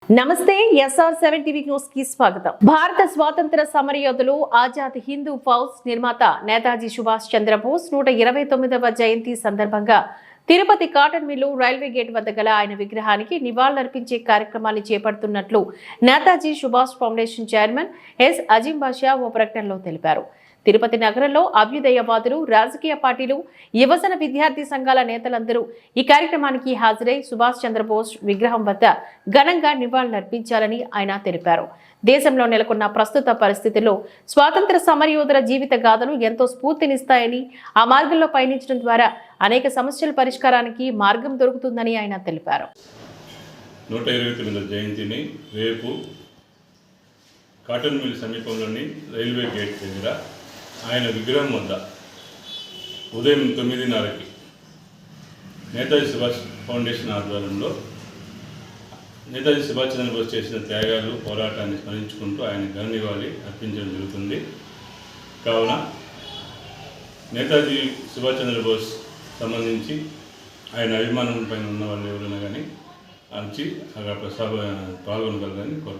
నమస్తే SR7 TV news కి స్వాగతం. భారత స్వాతంత్ర సమరయోధులు ఆజాద్ హిందూ ఫౌజ్ నిర్మాత నేతాజీ సుభాష్ చంద్రబోస్ 129వ జయంతి సందర్భంగా Tirupati cotton mill railway gate వద్ద గల ఆయన విగ్రహానికి నివాళులర్పించే కార్యక్రమాన్ని చేపడుతున్నట్లు Netaji Subhash foundation chairman S Azeem Basha ఓ ప్రకటనలో తెలిపారు. తిరుపతి నగరంలో అభ్యుదయవాదులు, రాజకీయ పార్టీలు, యువజన విద్యార్థి సంఘాల నేతలందరూ ఈ కార్యక్రమానికి హాజరై సుభాష్ చంద్రబోస్ విగ్రహం వద్ద ఘనంగా నివాళులర్పించాలని ఆయన తెలిపారు. దేశంలో నెలకొన్న ప్రస్తుత పరిస్థితుల్లో స్వాతంత్ర సమరయోధుల జీవిత గాథలు ఎంతో స్ఫూర్తినిస్తాయని, ఆ మార్గంలో పయనించడం ద్వారా అనేక సమస్యల పరిష్కారానికి మార్గం దొరుకుతుందని ఆయన తెలిపారు. 129వ జయంతిని రేపు కాటన్ మిల్ సమీపంలోని రైల్వే గేట్ దగ్గర ఆయన విగ్రహం వద్ద ఉదయం 9:30కి నేతాజీ సుభాష్ ఫౌండేషన్ ఆధ్వర్యంలో నేతాజీ సుభాష్ చంద్రబోస్ చేసిన త్యాగాలు, పోరాటాన్ని స్మరించుకుంటూ ఆయన ఘన నివాళి అర్పించడం జరుగుతుంది. కావున నేతాజీ సుభాష్ చంద్రబోస్ సంబంధించి ఆయన అభిమానం పైన ఉన్న వాళ్ళు ఎవరైనా కానీ వచ్చి అక్కడ పాల్గొనగలరని కోరుకుంటున్నాను.